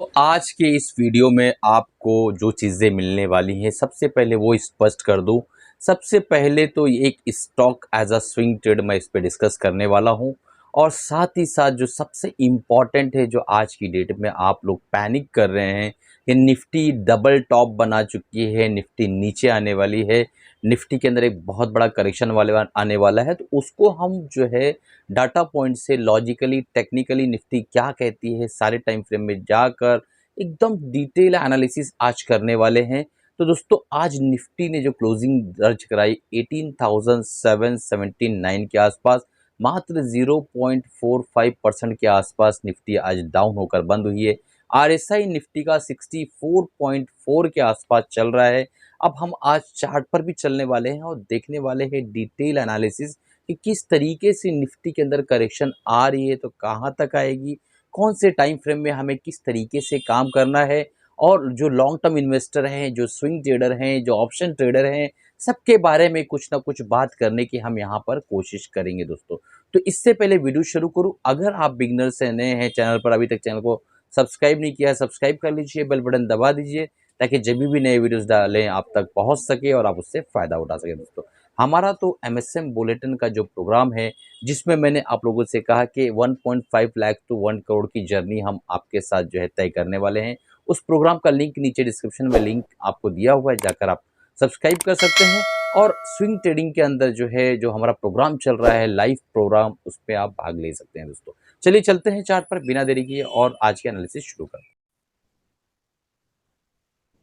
तो आज के इस वीडियो में आपको जो चीज़ें मिलने वाली हैं, सबसे पहले वो स्पष्ट कर दूं। सबसे पहले तो एक stock as a swing trade मैं इस पे डिस्कस करने वाला हूं, और साथ ही साथ जो सबसे इम्पॉर्टेंट है, जो आज की डेट में आप लोग पैनिक कर रहे हैं कि निफ्टी डबल टॉप बना चुकी है, निफ्टी नीचे आने वाली है, निफ्टी के अंदर एक बहुत बड़ा करेक्शन वाले आने वाला है, तो उसको हम जो है डाटा पॉइंट से लॉजिकली टेक्निकली निफ्टी क्या कहती है, सारे टाइम फ्रेम में जाकर एकदम डिटेल एनालिसिस आज करने वाले हैं। तो दोस्तों, आज निफ्टी ने जो क्लोजिंग दर्ज कराई 18,779 के आसपास, मात्र 0.45% के आसपास निफ्टी आज डाउन होकर बंद हुई है। आरएसआई निफ्टी का 64.4 के आसपास चल रहा है। अब हम आज चार्ट पर भी चलने वाले हैं और देखने वाले हैं डिटेल एनालिसिस कि किस तरीके से निफ्टी के अंदर करेक्शन आ रही है, तो कहाँ तक आएगी, कौन से टाइम फ्रेम में हमें किस तरीके से काम करना है, और जो लॉन्ग टर्म इन्वेस्टर हैं, जो स्विंग ट्रेडर हैं, जो ऑप्शन ट्रेडर हैं, सबके बारे में कुछ ना कुछ बात करने की हम यहाँ पर कोशिश करेंगे दोस्तों। तो इससे पहले वीडियो शुरू करूँ, अगर आप बिगनर से नए हैं चैनल पर, अभी तक चैनल को सब्सक्राइब नहीं किया है, सब्सक्राइब कर लीजिए, बेल बटन दबा दीजिए, ताकि जब भी नए वीडियोस डालें आप तक पहुंच सके और आप उससे फ़ायदा उठा सकें दोस्तों। हमारा तो एमएसएम बुलेटिन का जो प्रोग्राम है, जिसमें मैंने आप लोगों से कहा कि 1.5 लाख टू 1 करोड़ की जर्नी हम आपके साथ जो है तय करने वाले हैं। उस प्रोग्राम का लिंक नीचे डिस्क्रिप्शन में लिंक आपको दिया हुआ है, जाकर आप सब्सक्राइब कर सकते हैं। और स्विंग ट्रेडिंग के अंदर जो है, जो हमारा प्रोग्राम चल रहा है लाइव प्रोग्राम, उस पर आप भाग ले सकते हैं दोस्तों। चलिए चलते हैं चार्ट पर बिना देरी किए और आज के एनालिसिस शुरू करते हैं।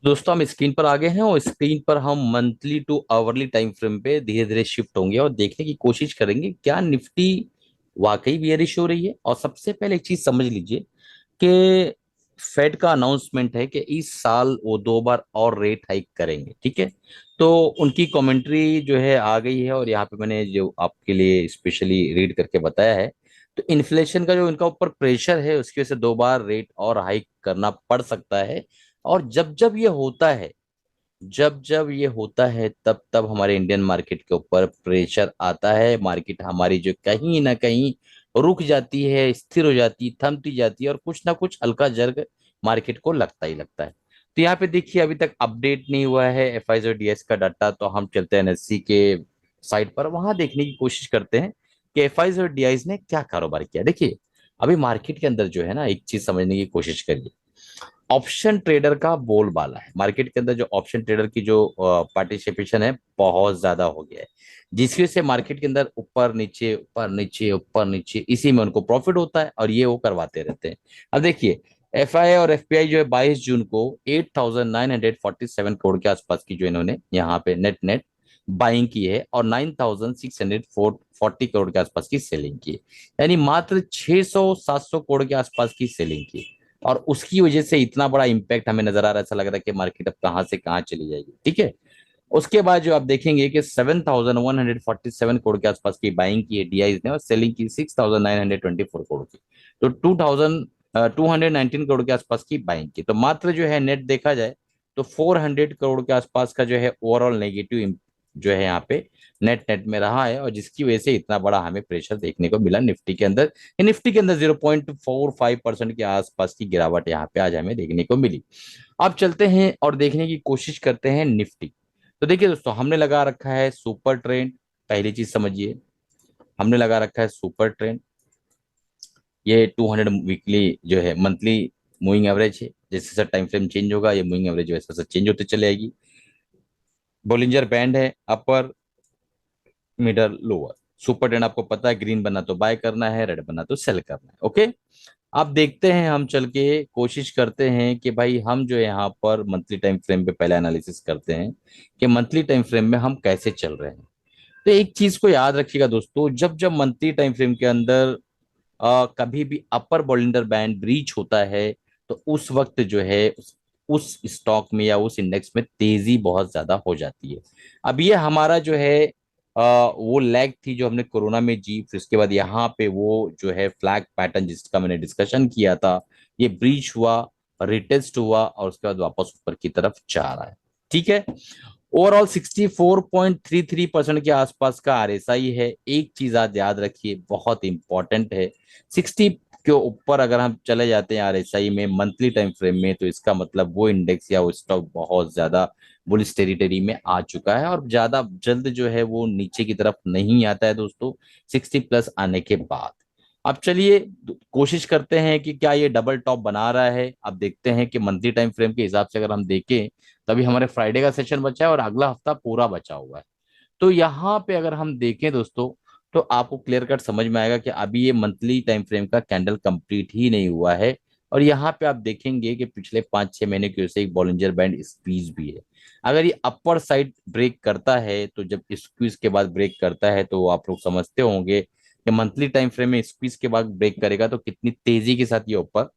दोस्तों, हम स्क्रीन पर आ गए हैं और स्क्रीन पर हम monthly to hourly time frame पे धीरे धीरे शिफ्ट होंगे और देखने की कोशिश करेंगे क्या निफ्टी वाकई बियरिश हो रही है। और सबसे पहले एक चीज समझ लीजिए कि फेड का अनाउंसमेंट है कि इस साल वो 2 बार और रेट हाइक करेंगे, ठीक है। तो उनकी कमेंट्री जो है आ गई है, और यहाँ पे मैंने जो आपके लिए स्पेशली रीड करके बताया है। तो इन्फ्लेशन का जो इनका ऊपर प्रेशर है, उसकी वजह से 2 बार रेट और हाइक करना पड़ सकता है। और जब जब ये होता है, जब जब ये होता है, तब तब हमारे इंडियन मार्केट के ऊपर प्रेशर आता है। मार्केट हमारी जो कहीं ना कहीं रुक जाती है, स्थिर हो जाती है, थमती जाती है, और कुछ ना कुछ हल्का जर्ग मार्केट को लगता ही लगता है। तो यहाँ पे देखिए, अभी तक अपडेट नहीं हुआ है एफआईज और डीएस का डाटा, तो हम चलते हैं एनएससी के साइट पर, वहां देखने की कोशिश करते हैं कि एफआईज और डीआईज ने क्या कारोबार किया। देखिए, अभी मार्केट के अंदर जो है ना, एक चीज समझने की कोशिश करिए। ऑप्शन ट्रेडर का बोलबाला है मार्केट के अंदर, जो ऑप्शन ट्रेडर की जो पार्टिसिपेशन है बहुत ज्यादा हो गया है, जिसकी वजह से मार्केट के अंदर ऊपर नीचे ऊपर नीचे ऊपर नीचे, इसी में उनको प्रॉफिट होता है और ये वो करवाते रहते हैं। अब देखिए, एफआई और एफपीआई जो है 22 जून को 8,947 करोड़ के आसपास की जो इन्होंने यहाँ पे नेट नेट बाइंग की है, और 9,640 करोड़ के आसपास की सेलिंग की है। यानी मात्र 600-700 करोड़ के आसपास की सेलिंग की। और उसकी वजह से इतना बड़ा इंपैक्ट हमें नजर आ रहा है, ऐसा लग रहा है कि मार्केट अब कहां से कहां चली जाएगी, ठीक है। उसके बाद जो आप देखेंगे कि 7,147 करोड़ के आसपास की बाइंग की है डीआईज ने, और सेलिंग की 6,924 करोड़ की। तो 2,219 करोड़ के आसपास की बाइंग की। तो मात्र जो है नेट देखा जाए तो 400 करोड़ के आसपास का जो है ओवरऑल नेगेटिव जो है यहाँ पे नेट नेट में रहा है, और जिसकी वजह से इतना बड़ा हमें प्रेशर देखने को मिला निफ्टी के अंदर। निफ्टी के अंदर 0.45% के आसपास की गिरावट यहाँ पे आज हमें देखने को मिली। अब चलते हैं और देखने की कोशिश करते हैं निफ्टी। तो देखिए दोस्तों, हमने लगा रखा है सुपर ट्रेंड। पहली चीज समझिए, हमने लगा रखा है सुपर ट्रेंड। ये 200 वीकली जो है मंथली मूविंग एवरेज है। जैसे जैसे टाइम फ्रेम चेंज होगा, ये मूविंग एवरेज वैसे वैसे चेंज होते चले आएगी। बोलिंजर बैंड है, upper middle lower. Super trend आपको पता है, ग्रीन बना तो बाय करना है, रेड बना तो सेल करना है, ओके। अब देखते हैं, हम चल के कोशिश करते हैं कि भाई हम जो यहाँ पर मंथली टाइम फ्रेम पे पहले एनालिसिस करते हैं कि मंथली टाइम फ्रेम में हम कैसे चल रहे हैं। तो एक चीज को याद रखिएगा दोस्तों, जब जब मंथली टाइम फ्रेम के अंदर कभी भी अपर बॉलिंडर बैंड ब्रीच होता है, तो उस वक्त जो है उस स्टॉक में या उस इंडेक्स में तेजी बहुत ज्यादा हो जाती है। अब ये हमारा जो है वो लैग थी जो हमने कोरोना में जी, फिर उसके बाद यहाँ पे वो जो है फ्लैग पैटर्न जिसका मैंने डिस्कशन किया था, ये ब्रीच हुआ, रिटेस्ट हुआ, और उसके बाद वापस ऊपर की तरफ जा रहा है, ठीक है। ओवरऑल 64.33% के आसपास का आरएसआई है। एक चीज आज याद रखिए, बहुत इंपॉर्टेंट है, 60 के ऊपर अगर हम चले जाते हैं आरएसआई में मंथली टाइम फ्रेम में, तो इसका मतलब वो इंडेक्स या वो स्टॉक बहुत ज्यादा बुलिश टेरिटरी में आ चुका है और ज्यादा जल्द जो है वो नीचे की तरफ नहीं आता है दोस्तों 60+ आने के बाद। अब चलिए कोशिश करते हैं कि क्या ये डबल टॉप बना रहा है। अब देखते हैं कि मंथली टाइम फ्रेम के हिसाब से अगर हम देखें, तभी हमारे फ्राइडे का सेशन बचा है और अगला हफ्ता पूरा बचा हुआ है। तो यहाँ पे अगर हम देखें दोस्तों, तो आपको क्लियर कट समझ में आएगा कि अभी ये मंथली टाइम फ्रेम का कैंडल कंप्लीट ही नहीं हुआ है। और यहाँ पे आप देखेंगे कि पिछले 5-6 महीने की वजह से एक बॉलिंजर बैंड स्क्वीज भी है। अगर ये अपर साइड ब्रेक करता है, तो जब स्क्वीज के बाद ब्रेक करता है तो आप लोग समझते होंगे कि मंथली टाइम फ्रेम में स्क्वीज के बाद ब्रेक करेगा तो कितनी तेजी के साथ ये ऊपर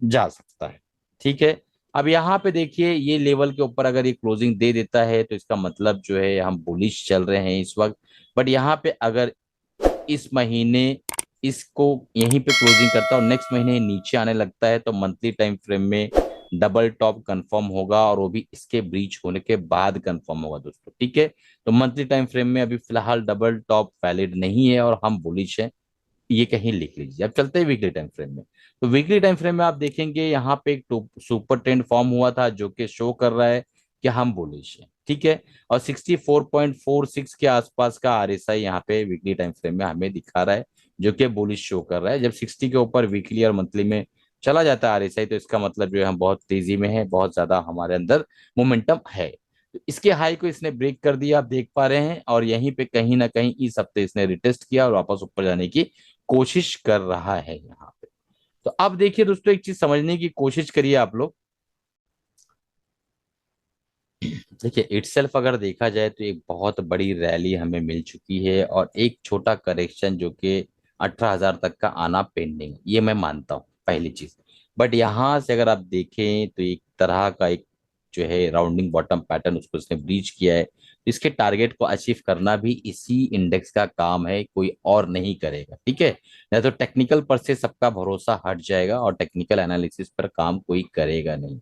जा सकता है। ठीक है। अब यहाँ पे देखिए ये लेवल के ऊपर अगर ये क्लोजिंग दे देता है तो इसका मतलब जो है हम बुलिश चल रहे हैं इस वक्त। बट यहाँ पे अगर इस महीने इसको यहीं पे क्लोजिंग करता है और नेक्स्ट महीने नीचे आने लगता है, तो मंथली टाइम फ्रेम में डबल टॉप कंफर्म होगा और वो भी इसके ब्रीच होने के बाद कंफर्म होगा दोस्तों। ठीक है। तो मंथली टाइम फ्रेम में अभी फिलहाल डबल टॉप वैलिड नहीं है और हम बुलिश हैं, ये कहीं लिख लीजिए। अब चलते हैं वीकली टाइम फ्रेम में। तो वीकली टाइम फ्रेम में आप देखेंगे यहाँ पे एक सुपर ट्रेंड फॉर्म हुआ था जो कि शो कर रहा है कि हम बुलिश हैं। ठीक है। और 64.46 के आसपास का आरएसआई यहाँ पे वीकली टाइम फ्रेम में हमें दिखा रहा है, जो कि बुलिश शो कर रहा है। जब 60 के ऊपर वीकली और मंथली में चला जाता है आरएसआई, तो इसका मतलब जो है हम बहुत तेजी में है, बहुत ज्यादा हमारे अंदर मोमेंटम है। तो इसके हाई को इसने ब्रेक कर दिया, आप देख पा रहे हैं, और यहीं पे कहीं ना कहीं इस हफ्ते इसने रिटेस्ट किया और वापस ऊपर जाने की कोशिश कर रहा है यहाँ पे। तो अब देखिए दोस्तों, एक चीज समझने की कोशिश करिए आप लोग। देखिए इटसेल्फ अगर देखा जाए तो एक बहुत बड़ी रैली हमें मिल चुकी है और एक छोटा करेक्शन जो कि 18,000 तक का आना पेंडिंग, ये मैं मानता हूँ पहली चीज। बट यहाँ से अगर आप देखें तो एक तरह का एक जो है राउंडिंग बॉटम पैटर्न उसको इसने ब्रीच किया है, तो इसके टारगेट को अचीव करना भी इसी इंडेक्स का काम है, कोई और नहीं करेगा। ठीक है। नहीं तो टेक्निकल पर से सबका भरोसा हट जाएगा और टेक्निकल एनालिसिस पर काम कोई करेगा नहीं।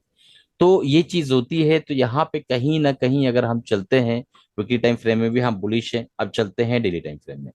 तो ये चीज होती है। तो यहाँ पे कहीं ना कहीं अगर हम चलते हैं, वीकली टाइम फ्रेम में भी हम बुलिश हैं, अब चलते हैं डेली टाइम फ्रेम में।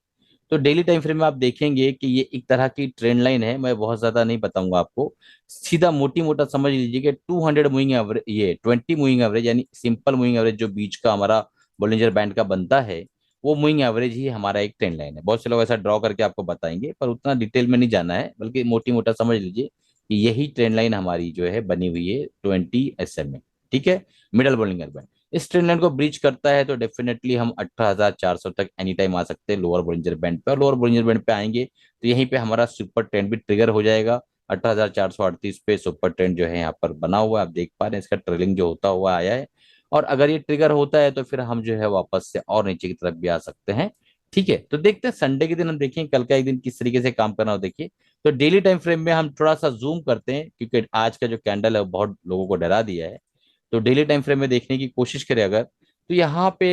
तो डेली टाइम फ्रेम में आप देखेंगे कि ये एक तरह की ट्रेंड लाइन है, मैं बहुत ज्यादा नहीं बताऊंगा आपको, सीधा मोटी मोटा समझ लीजिए कि 200 मूविंग एवरेज, ये 20 मूविंग एवरेज यानी सिंपल मूविंग एवरेज जो बीच का हमारा बोलिंजर बैंड का बनता है, वो मूविंग एवरेज ही हमारा एक ट्रेंड लाइन है। बहुत से लोग ऐसा ड्रॉ करके आपको बताएंगे, पर उतना डिटेल में नहीं जाना है, बल्कि मोटी मोटा समझ लीजिए कि यही ट्रेंड लाइन हमारी जो है बनी हुई है 20 SM में। ठीक है। मिडल बोलिंगर बैंड इस ट्रेंड लाइन को ब्रीच करता है तो डेफिनेटली हम 18,400 तक एनी टाइम आ सकते हैं लोअर बोलिंजर बैंड पे, और लोअर बोलिंजर बैंड पे आएंगे तो यहीं पे हमारा सुपर ट्रेंड भी ट्रिगर हो जाएगा। 18,438 पे सुपर ट्रेंड जो है यहाँ पर बना हुआ है, आप देख पा रहे हैं इसका ट्रेलिंग जो होता हुआ आया है। और अगर ये ट्रिगर होता है तो फिर हम जो है वापस से और नीचे की तरफ भी आ सकते हैं। ठीक है। तो देखते हैं संडे के दिन हम देखें कल का एक दिन किस तरीके से काम करना हो। देखिए तो डेली टाइम फ्रेम में हम थोड़ा सा जूम करते हैं, क्योंकि आज का जो कैंडल है वो बहुत लोगों को डरा दिया है। तो डेली टाइम फ्रेम में देखने की कोशिश करें अगर, तो यहाँ पे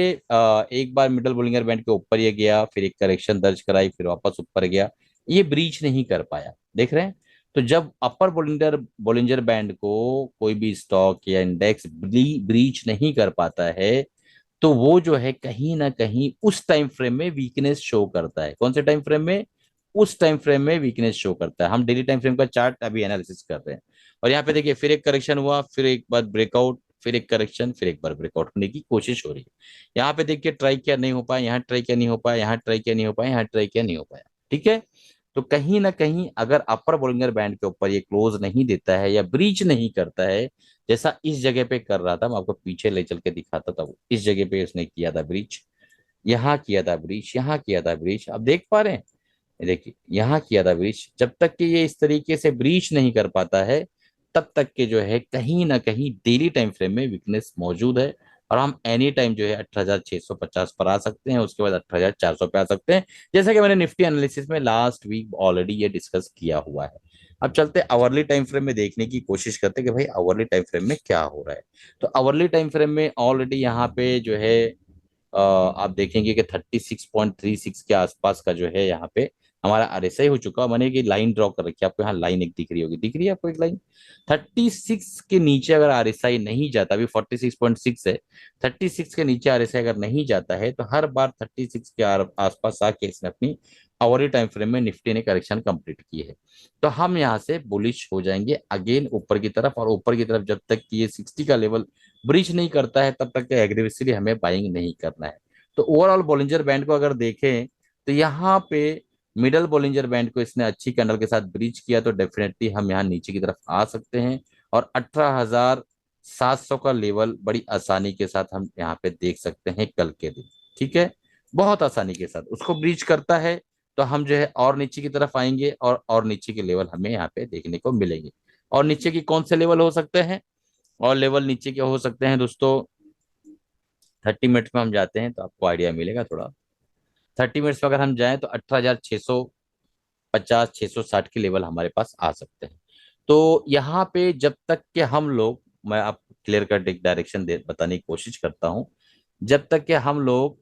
एक बार मिडल बोलिंगर बैंड के ऊपर ये गया, फिर एक करेक्शन दर्ज कराई, फिर वापस ऊपर गया, ये ब्रीच नहीं कर पाया, देख रहे हैं। तो जब अपर बोलिंजर बोलिंजर बैंड को कोई भी स्टॉक या इंडेक्स ब्रीच नहीं कर पाता है, तो वो जो है कहीं ना कहीं उस टाइम फ्रेम में वीकनेस शो करता है। कौन से टाइम फ्रेम में? उस टाइम फ्रेम में वीकनेस शो करता है। हम डेली टाइम फ्रेम का चार्ट अभी एनालिसिस कर रहे हैं, और यहाँ पे देखिए फिर एक करेक्शन हुआ, फिर एक बार ब्रेकआउट, फिर एक करेक्शन, फिर एक बार ब्रेकआउट होने की कोशिश हो रही है। यहाँ पे देखिए ट्राई किया नहीं हो पाया, यहाँ ट्राई किया नहीं हो पाया, यहाँ ट्राई किया नहीं हो पाया, यहाँ ट्राई किया नहीं हो पाया। ठीक है। तो कहीं ना कहीं अगर अपर बोलिंगर बैंड के ऊपर ये क्लोज नहीं देता है या ब्रीच नहीं करता है, जैसा इस जगह पे कर रहा था, मैं आपको पीछे ले चल के दिखाता था, वो इस जगह पे उसने किया था ब्रीच, यहाँ किया था ब्रीच, यहाँ किया था ब्रीच, आप देख पा रहे हैं। देखिए यहाँ किया था ब्रीच, जब तक कि ये इस तरीके से ब्रीच नहीं कर पाता है, तब तक के जो है कहीं ना कहीं डेली टाइम फ्रेम में वीकनेस मौजूद है। और हम एनी टाइम जो है 18,650 पर आ सकते हैं, उसके बाद 18,400 पे आ सकते हैं, जैसा कि मैंने निफ्टी एनालिसिस में लास्ट वीक ऑलरेडी ये डिस्कस किया हुआ है। अब चलते आवरली टाइम फ्रेम में देखने की कोशिश करते हैं कि भाई आवरली टाइम फ्रेम में क्या हो रहा है। तो आवरली टाइम फ्रेम में ऑलरेडी यहाँ पे जो है आप देखेंगे कि 36.36 के आसपास का जो है यहाँ पे हमारा आरएसआई हो चुका है। मैंने एक लाइन ड्रॉ कर रखी है आपको, यहाँ लाइन एक दिख रही होगी, दिख रही है आपको एक लाइन। 36 के नीचे अगर आरएसआई नहीं जाता, अभी 46.6 है, 36 के नीचे आरएसआई अगर नहीं जाता है, तो हर बार 36 के आसपास आके इसने अपनी आवरली टाइम फ्रेम में निफ्टी ने करेक्शन कंप्लीट की है। तो हम यहाँ से बुलिश हो जाएंगे अगेन ऊपर की तरफ, और ऊपर की तरफ जब तक कि ये 60 का लेवल ब्रीच नहीं करता है तब तक एग्रेसिवली हमें बाइंग नहीं करना है। तो ओवरऑल बॉलिंजर बैंड को अगर देखें तो यहाँ पे मिडल बॉलिंजर बैंड को इसने अच्छी कैंडल के साथ ब्रीच किया, तो डेफिनेटली हम यहाँ नीचे की तरफ आ सकते हैं, और 18,700 का लेवल बड़ी आसानी के साथ हम यहाँ पे देख सकते हैं कल के दिन। ठीक है, बहुत आसानी के साथ उसको ब्रीच करता है तो हम जो है और नीचे की तरफ आएंगे, और नीचे के लेवल हमें यहाँ पे देखने को मिलेंगे। और नीचे की कौन से लेवल हो सकते हैं, और लेवल नीचे के हो सकते हैं दोस्तों, 30 मिनट्स में हम जाते हैं तो आपको आइडिया मिलेगा थोड़ा। 30 मिनट्स में अगर हम जाएं तो 18,650 660 के लेवल हमारे पास आ सकते हैं। तो यहाँ पे जब तक कि हम लोग, मैं आपको क्लियर कट एक डायरेक्शन दे बताने की कोशिश करता हूँ, जब तक कि हम लोग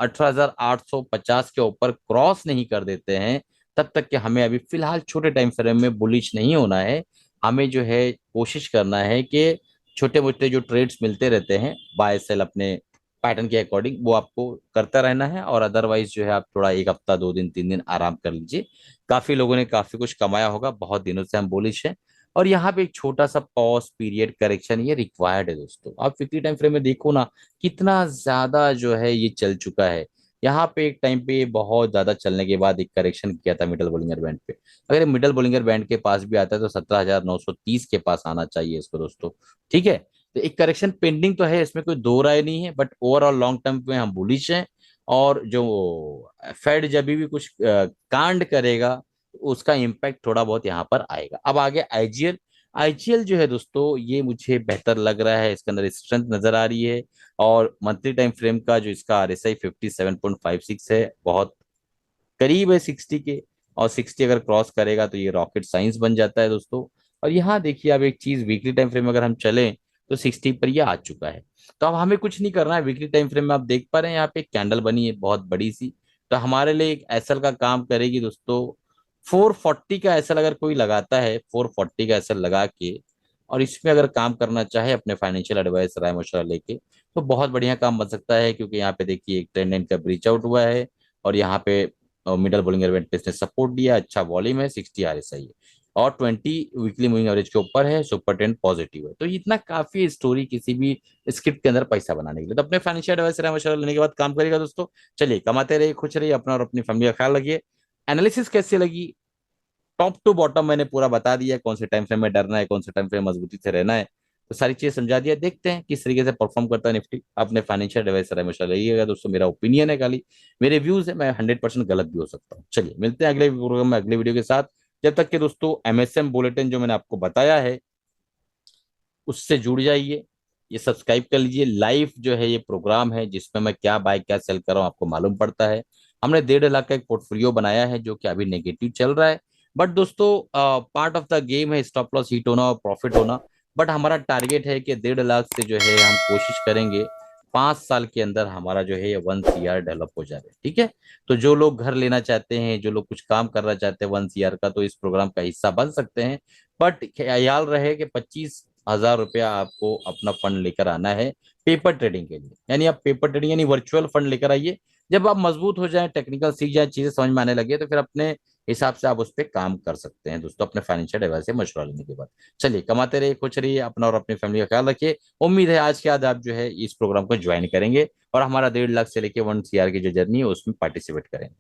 18,850 के ऊपर क्रॉस नहीं कर देते हैं तब तक कि हमें अभी फिलहाल छोटे टाइम फ्रेम में बुलिश नहीं होना है। हमें जो है कोशिश करना है कि छोटे मोटे जो ट्रेड्स मिलते रहते हैं बाय सेल अपने पैटर्न के अकॉर्डिंग, वो आपको करता रहना है, और अदरवाइज जो है आप थोड़ा एक हफ्ता 2 दिन 3 दिन आराम कर लीजिए। काफी लोगों ने काफी कुछ कमाया होगा, बहुत दिनों से हम बुलिश हैं। और यहाँ पे एक छोटा सा पॉज पीरियड करेक्शन ये रिक्वायर्ड है दोस्तों। आप वीकली टाइम फ्रेम में देखो ना, कितना ज्यादा जो है ये चल चुका है। यहाँ पे एक टाइम पे बहुत ज्यादा चलने के बाद एक करेक्शन किया था मिडल बोलिंगर बैंड पे। अगर ये मिडल बोलिंगर बैंड के पास भी आता है तो 17,930 के पास आना चाहिए इसको दोस्तों। ठीक है, तो एक करेक्शन पेंडिंग तो है, इसमें कोई दो राय नहीं है, बट ओवरऑल लॉन्ग टर्म में हम बुलिश हैं। और जो फेड जब भी कुछ कांड करेगा तो उसका इम्पैक्ट थोड़ा बहुत यहाँ पर आएगा। अब आगे आईजीएल। आईजीएल जो है दोस्तों ये मुझे बेहतर लग रहा है, इसके अंदर स्ट्रेंथ नजर आ रही है। और मंथली टाइम फ्रेम का जो इसका आरएसआई 57.56 है, बहुत करीब है 60 के। और 60 अगर क्रॉस करेगा तो ये रॉकेट साइंस बन जाता है दोस्तों। और यहाँ देखिए अब एक चीज, वीकली टाइम फ्रेम में अगर हम चलें तो 60 पर ये आ चुका है। तो अब हमें कुछ नहीं करना है। वीकली टाइम फ्रेम में आप देख पा रहे हैं यहाँ पे एक कैंडल बनी है बहुत बड़ी सी, तो हमारे लिए एक एसएल का काम करेगी दोस्तों। 440 का एसएल अगर कोई लगाता है, 440 का एसएल लगा के और इसमें अगर काम करना चाहे अपने फाइनेंशियल एडवाइस राय मशवरा लेके, तो बहुत बढ़िया काम बन सकता है। क्योंकि यहाँ पे देखिए एक ट्रेंड लाइन का ब्रीच आउट हुआ है, और यहाँ पे मिडल बोलिंग इवेंट पे इसने सपोर्ट दिया, अच्छा वॉल्यूम है, 60 आरएसआई है, और 20 वीकली मूविंग एवरेज के ऊपर है, सुपर टेन पॉजिटिव है। तो इतना काफी स्टोरी किसी भी स्क्रिप्ट के अंदर पैसा बनाने के लिए। तो अपने फाइनेंशियल एडवाइस राय मशवरा लेने के बाद काम करेगा दोस्तों। चलिए, कमाते रहिए, खुश रहिए, अपना और अपनी फैमिली का ख्याल रखिए। एनालिसिस कैसी लगी, टॉप टू बॉटम मैंने पूरा बता दिया, कौन से टाइम फ्रेम में डरना है, कौन से टाइम फ्रेम मजबूती से रहना है, तो सारी चीजें समझा दिया। देखते हैं किस तरीके से परफॉर्म करता है निफ्टी। अपने फाइनेंशियल एडवाइजर हमेशा रहिएगा दोस्तों, मेरा ओपिनियन है खाली, मेरे व्यूज है, मैं 100% गलत भी हो सकता हूँ। चलिए मिलते हैं अगले प्रोग्राम में अगले वीडियो के साथ। जब तक के दोस्तों एमएसएम बुलेटिन जो मैंने आपको बताया है उससे जुड़ जाइए, ये सब्सक्राइब कर लीजिए। लाइव जो है ये प्रोग्राम है जिसमें मैं क्या बाय क्या सेल कर रहा हूँ आपको मालूम पड़ता है। हमने 1.5 लाख का एक पोर्टफोलियो बनाया है जो कि अभी नेगेटिव चल रहा है, बट दोस्तों पार्ट ऑफ द गेम है स्टॉप लॉस हिट होना और प्रॉफिट होना। बट हमारा टारगेट है कि 1.5 लाख से जो है हम कोशिश करेंगे 5 साल के अंदर हमारा जो है ये 1 CR डेवलप हो जाए। ठीक है, तो जो लोग घर लेना चाहते हैं, जो लोग कुछ काम करना चाहते हैं 1 CR का, तो इस प्रोग्राम का हिस्सा बन सकते हैं। बट ख्याल रहे कि 25,000 रुपया आपको अपना फंड लेकर आना है पेपर ट्रेडिंग के लिए। यानी आप पेपर ट्रेडिंग यानी वर्चुअल फंड लेकर आइए। जब आप मजबूत हो जाए, टेक्निकल सीख जाए, चीजें समझ में आने लगे, तो फिर अपने हिसाब से आप उस पर काम कर सकते हैं दोस्तों, अपने फाइनेंशियल एडवाइस से मशवरा लेने के बाद। चलिए, कमाते रहिए, खुश रहिए, अपना और अपनी फैमिली का ख्याल रखिए। उम्मीद है आज के बाद आप जो है इस प्रोग्राम को ज्वाइन करेंगे और हमारा 1.5 लाख से लेके 1 CR की जो जर्नी है उसमें पार्टिसिपेट करेंगे।